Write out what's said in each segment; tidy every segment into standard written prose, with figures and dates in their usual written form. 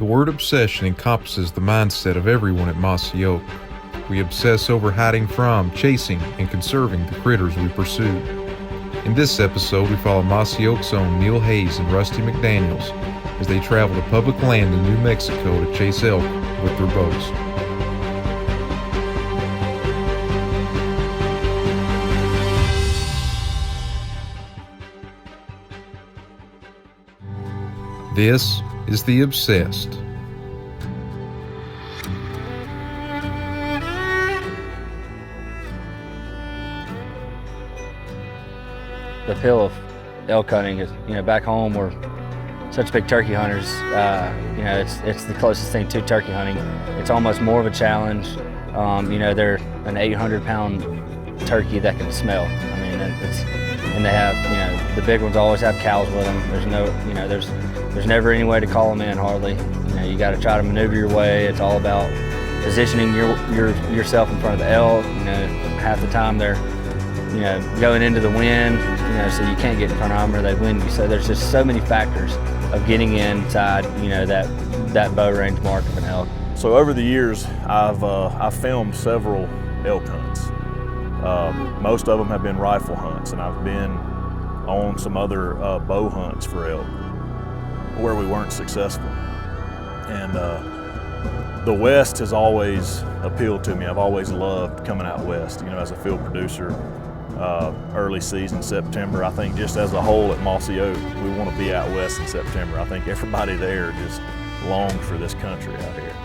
The word obsession encompasses the mindset of everyone at Mossy Oak. We obsess over hiding from, chasing, and conserving the critters we pursue. In this episode, we follow Mossy Oak's own Neill Haas and Rusty McDaniels as they travel to public land in New Mexico to chase elk with their bows. This is The Obsessed. The appeal of elk hunting is, back home we're such big turkey hunters. It's the closest thing to turkey hunting. It's almost more of a challenge. They're an 800-pound turkey that can smell. And they have, the big ones always have cows with them. There's never any way to call them in hardly. You got to try to maneuver your way. It's all about positioning yourself in front of the elk. Half the time they're going into the wind, so you can't get in front of them or they wind you. So there's just so many factors of getting inside, that bow range mark of an elk. So over the years, I've filmed several elk hunts. Most of them have been rifle hunts, and I've been on some other bow hunts for elk where we weren't successful. And the West has always appealed to me. I've always loved coming out west, as a field producer. Early season, September. I think just as a whole at Mossy Oak, we want to be out west in September. I think everybody there just longs for this country out here.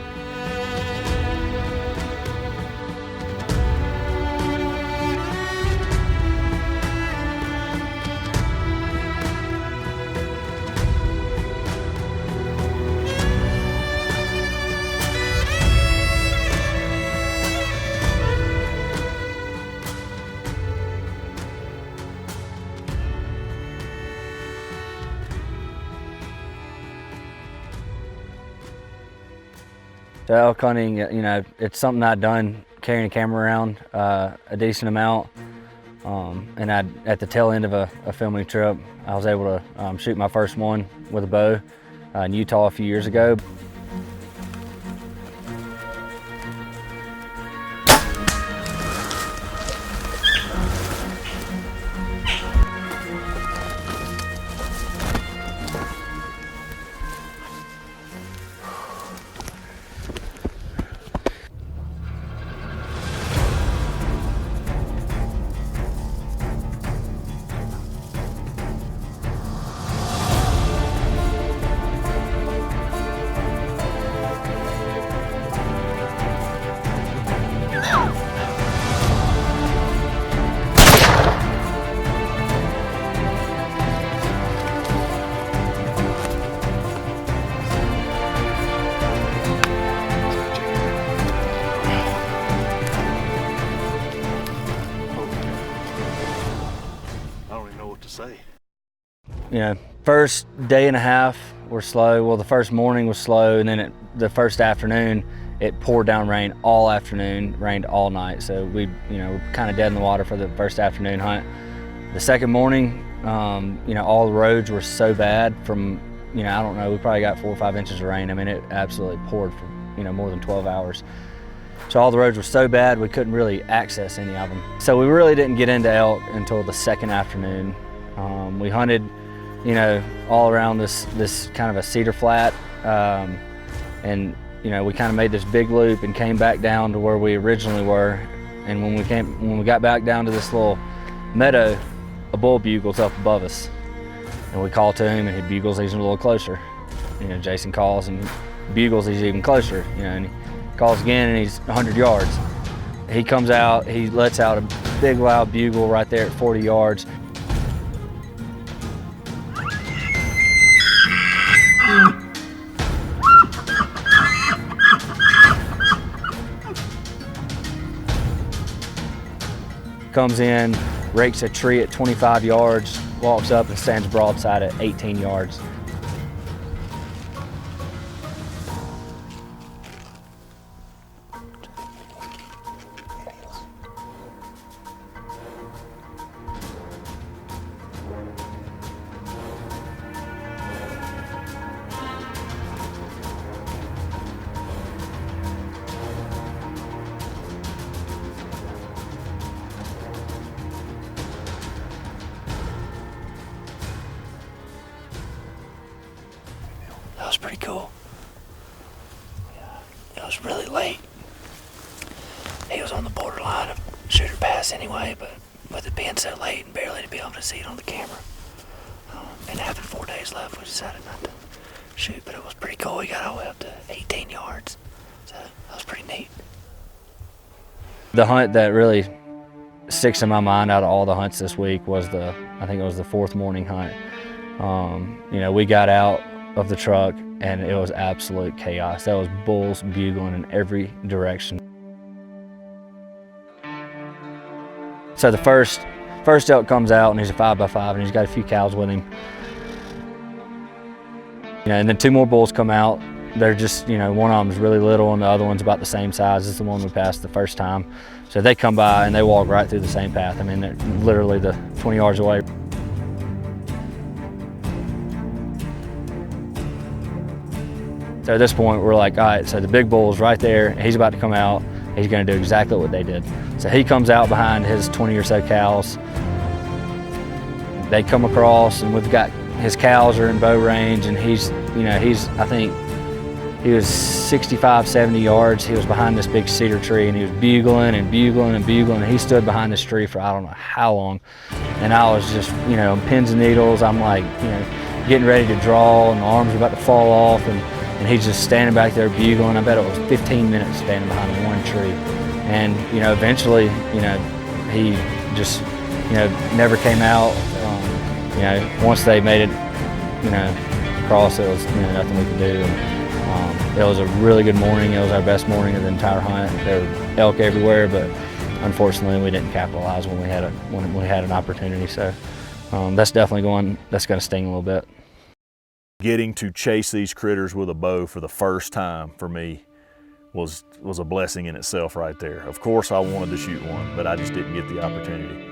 So elk hunting, it's something I'd done carrying a camera around a decent amount. And at the tail end of a filming trip, I was able to shoot my first one with a bow in Utah a few years ago. First day and a half were slow. Well, the first morning was slow, and then the first afternoon, it poured down rain all afternoon, rained all night. So we were kind of dead in the water for the first afternoon hunt. The second morning, all the roads were so bad from, I don't know, we probably got 4 or 5 inches of rain. It absolutely poured for, more than 12 hours. So all the roads were so bad, we couldn't really access any of them. So we really didn't get into elk until the second afternoon. We hunted, all around this kind of a cedar flat, and we kind of made this big loop and came back down to where we originally were. And when we got back down to this little meadow, a bull bugles up above us, and we call to him, and he bugles. He's a little closer. Jason calls and bugles. He's even closer. And he calls again, and he's 100 yards. He comes out. He lets out a big loud bugle right there at 40 yards. Comes in, rakes a tree at 25 yards, walks up and stands broadside at 18 yards. That was pretty cool. It was really late. He was on the borderline of shoot or pass anyway, but with it being so late and barely to be able to see it on the camera, and having 4 days left, we decided not to shoot, but it was pretty cool. We got all the way up to 18 yards, so that was pretty neat. The hunt that really sticks in my mind out of all the hunts this week was I think it was the 4th morning hunt. We got out of the truck and it was absolute chaos. There was bulls bugling in every direction. So the first elk comes out and he's a 5x5 and he's got a few cows with him. And then 2 more bulls come out. They're just, one of them's really little and the other one's about the same size as the one we passed the first time. So they come by and they walk right through the same path. I mean, they're literally the 20 yards away. So at this point, we're like, all right, so the big bull's right there. He's about to come out. He's gonna do exactly what they did. So he comes out behind his 20 or so cows. They come across and we've got, his cows are in bow range and I think he was 65, 70 yards. He was behind this big cedar tree and he was bugling and bugling and bugling. And he stood behind this tree for I don't know how long. And I was just, pins and needles. I'm like, getting ready to draw and the arms were about to fall off. And he's just standing back there bugling. I bet it was 15 minutes standing behind one tree. And, eventually, he just, never came out. Once they made it, across, it was, nothing we could do. It was a really good morning. It was our best morning of the entire hunt. There were elk everywhere, but unfortunately we didn't capitalize when we had an opportunity. So that's definitely going to sting a little bit. Getting to chase these critters with a bow for the first time for me was a blessing in itself right there. Of course I wanted to shoot one, but I just didn't get the opportunity.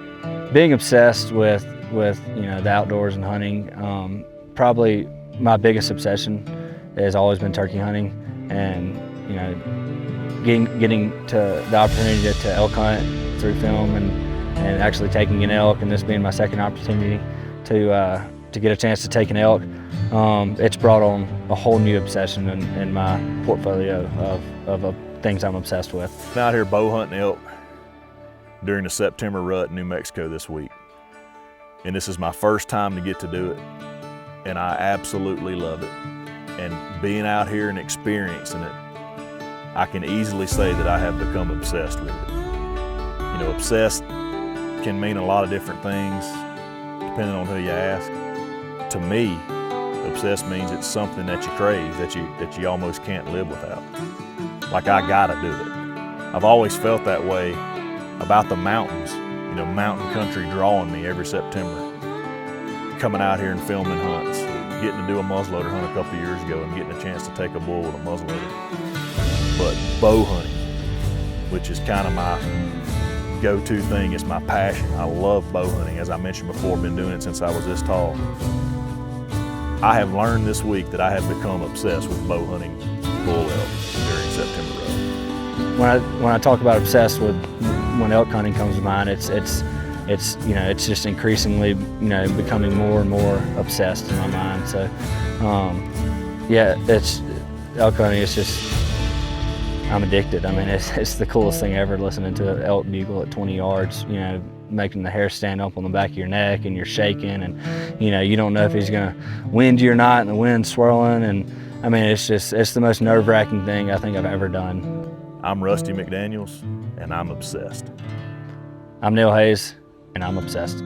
Being obsessed with the outdoors and hunting, probably my biggest obsession has always been turkey hunting, and getting to the opportunity to elk hunt through film and actually taking an elk, and this being my second opportunity to get a chance to take an elk, it's brought on a whole new obsession in my portfolio of things I'm obsessed with. I'm out here bow hunting elk during the September rut in New Mexico this week, and this is my first time to get to do it, and I absolutely love it. And being out here and experiencing it, I can easily say that I have become obsessed with it. Obsessed can mean a lot of different things depending on who you ask. To me, obsessed means it's something that you crave, that you almost can't live without. Like I gotta do it. I've always felt that way about the mountains, mountain country drawing me every September. Coming out here and filming hunts, getting to do a muzzleloader hunt a couple of years ago and getting a chance to take a bull with a muzzleloader. But bow hunting, which is kind of my go-to thing, is my passion. I love bow hunting. As I mentioned before, I've been doing it since I was this tall. I have learned this week that I have become obsessed with bow hunting bull elk during September rut. When I talk about obsessed with when elk hunting comes to mind, it's just increasingly becoming more and more obsessed in my mind. So it's elk hunting. It's just, I'm addicted. I mean, it's the coolest thing ever, listening to an elk bugle at 20 yards, making the hair stand up on the back of your neck and you're shaking, and you don't know if he's gonna wind you or not, and the wind's swirling, and I mean, it's the most nerve-wracking thing I think I've ever done. I'm Rusty McDaniels, and I'm obsessed. I'm Neill Hayes, and I'm obsessed.